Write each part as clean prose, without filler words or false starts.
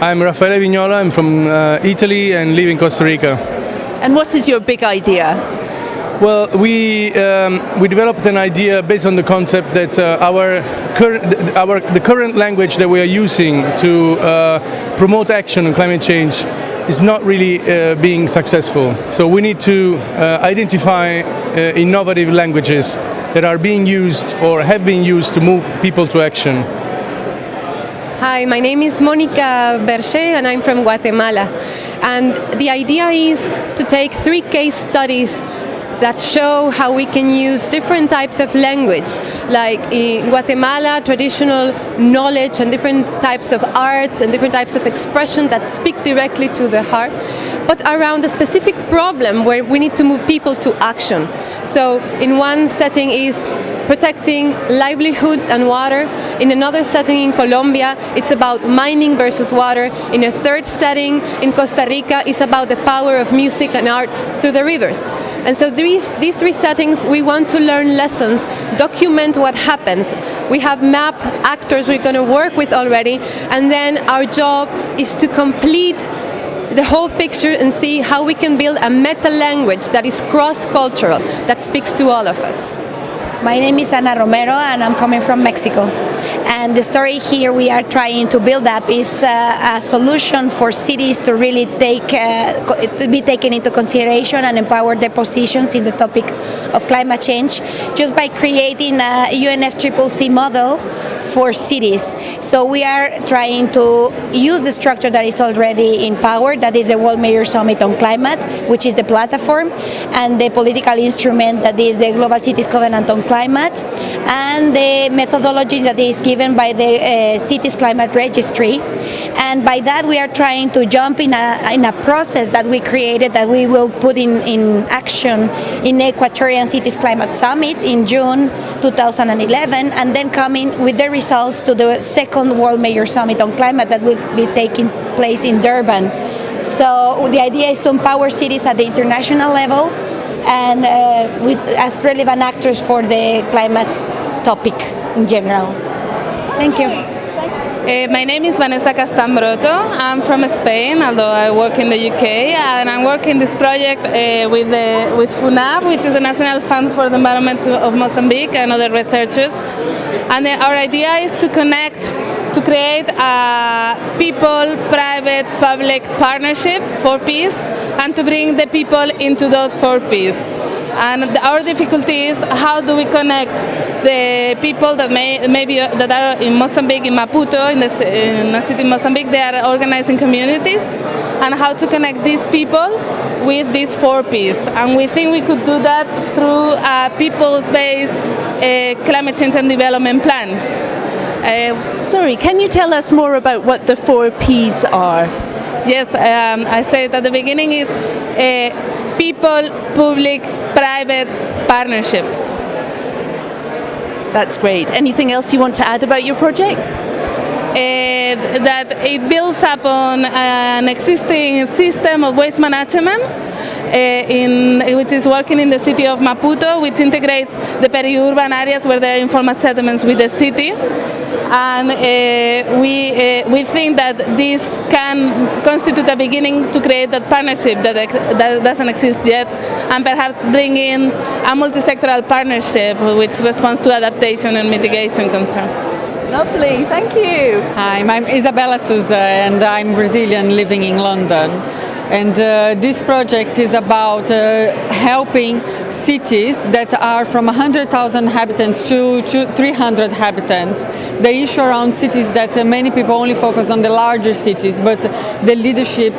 I'm Raffaele Vignola. I'm from Italy and live in Costa Rica. And what is your big idea? Well, we developed an idea based on the concept that the current language that we are using to promote action on climate change is not really being successful. So we need to identify innovative languages that are being used or have been used to move people to action. Hi, my name is Mónica Berger and I'm from Guatemala. And the idea is to take 3 case studies that show how we can use different types of language, like in Guatemala, traditional knowledge and different types of arts and different types of expression that speak directly to the heart, but around a specific problem where we need to move people to action. So in one setting is protecting livelihoods and water. In another setting in Colombia, it's about mining versus water. In a third setting in Costa Rica, it's about the power of music and art through the rivers. And so these 3 settings, we want to learn lessons, document what happens. We have mapped actors we're going to work with already, and then our job is to complete the whole picture and see how we can build a meta-language that is cross-cultural, that speaks to all of us. My name is Romero and I'm coming from Mexico. And the story here we are trying to build up is a solution for cities to really to be taken into consideration and empower their positions in the topic of climate change, just by creating a UNFCCC model for cities. So we are trying to use the structure that is already in power, that is the World Mayor Summit on Climate, which is the platform, and the political instrument that is the Global Cities Covenant on Climate, and the methodology that is given by the Cities Climate Registry. And by that we are trying to jump in a process that we created that we will put in action in Equatorian Cities Climate Summit in June 2011, and then coming with the results to the second World Mayor Summit on Climate that will be taking place in Durban. So the idea is to empower cities at the international level and as relevant actors for the climate topic in general. Thank you. My name is Vanessa Costa. I'm from Spain, although I work in the UK, and I'm working this project with FUNAB, which is the National Fund for the Environment of Mozambique, and other researchers. And our idea is to connect, to create a people-private public partnership for peace, and to bring the people into those 4 Ps. And our difficulty is how do we connect the people that that are in Mozambique, in Maputo, in a city in Mozambique, they are organizing communities, and how to connect these people with these 4 Ps. And we think we could do that through a peoples-based climate change and development plan. Sorry, can you tell us more about what the 4 Ps are? Yes, I said at the beginning is people, public, private partnership. That's great. Anything else you want to add about your project? That it builds upon an existing system of waste management which is working in the city of Maputo, which integrates the peri-urban areas where there are informal settlements with the city. And we think that this can constitute a beginning to create that partnership that doesn't exist yet, and perhaps bring in a multi-sectoral partnership which responds to adaptation and mitigation concerns. Lovely, thank you. Hi, I'm Isabella Sousa and I'm Brazilian living in London. And this project is about helping cities that are from 100,000 inhabitants to 300 inhabitants. The issue around cities that many people only focus on the larger cities, but the leadership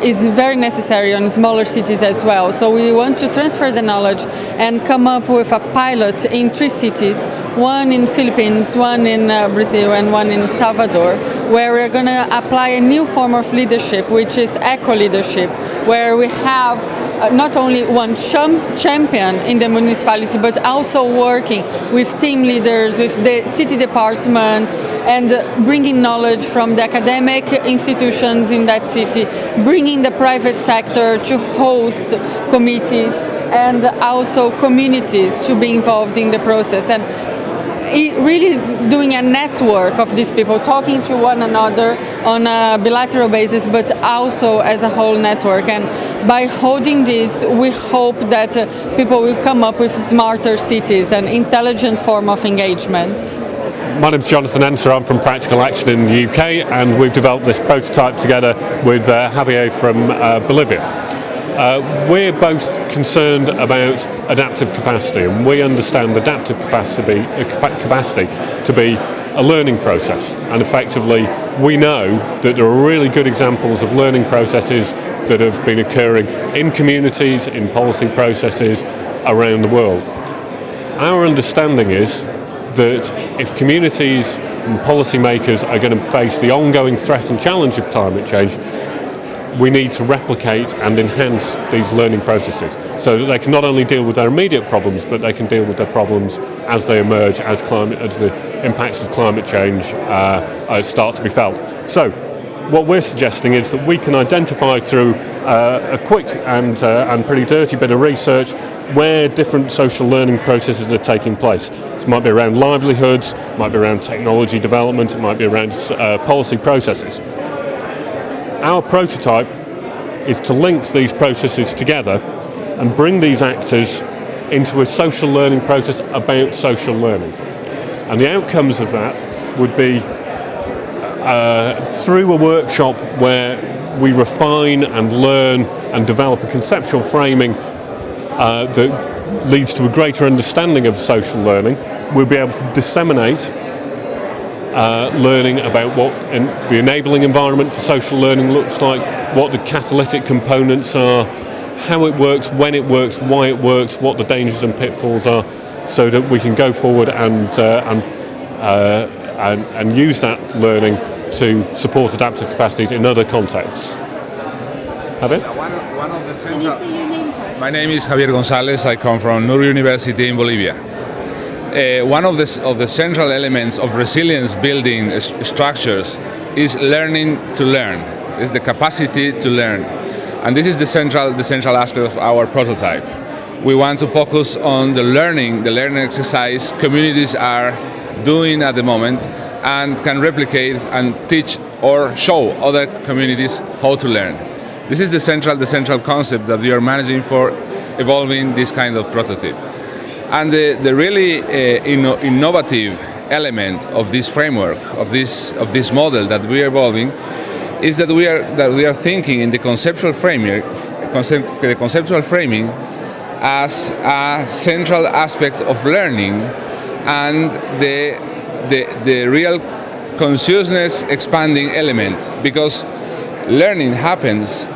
is very necessary on smaller cities as well. So we want to transfer the knowledge and come up with a pilot in 3 cities, one in Philippines, one in Brazil and one in Salvador, where we're going to apply a new form of leadership, which is eco-leadership, where we have not only one champion in the municipality, but also working with team leaders, with the city department, and bringing knowledge from the academic institutions in that city, bringing the private sector to host committees, and also communities to be involved in the process. And really doing a network of these people, talking to one another on a bilateral basis, but also as a whole network. And by holding this, we hope that people will come up with smarter cities, an intelligent form of engagement. My name's Jonathan Enter, I'm from Practical Action in the UK, and we've developed this prototype together with Javier from Bolivia. We're both concerned about adaptive capacity, and we understand adaptive capacity to be a learning process. And effectively, we know that there are really good examples of learning processes that have been occurring in communities, in policy processes around the world. Our understanding is that if communities and policymakers are going to face the ongoing threat and challenge of climate change, we need to replicate and enhance these learning processes so that they can not only deal with their immediate problems, but they can deal with their problems as they emerge, as the impacts of climate change start to be felt. So what we're suggesting is that we can identify through a quick and pretty dirty bit of research where different social learning processes are taking place. It might be around livelihoods, it might be around technology development, it might be around policy processes. Our prototype is to link these processes together and bring these actors into a social learning process about social learning. And the outcomes of that would be through a workshop where we refine and learn and develop a conceptual framing that leads to a greater understanding of social learning. We'll be able to disseminate learning about what the enabling environment for social learning looks like, what the catalytic components are, how it works, when it works, why it works, what the dangers and pitfalls are, so that we can go forward and use that learning to support adaptive capacities in other contexts. Javier? My name is Javier Gonzales. I come from Nur University in Bolivia. One of the central elements of resilience building structures is learning to learn. It's the capacity to learn, and this is the central aspect of our prototype. We want to focus on the learning exercise communities are doing at the moment, and can replicate and teach or show other communities how to learn. This is the central concept that we are managing for evolving this kind of prototype. And the really innovative element of this framework, of this model that we are evolving, is that we are thinking in the conceptual framing as a central aspect of learning, and the real consciousness expanding element, because learning happens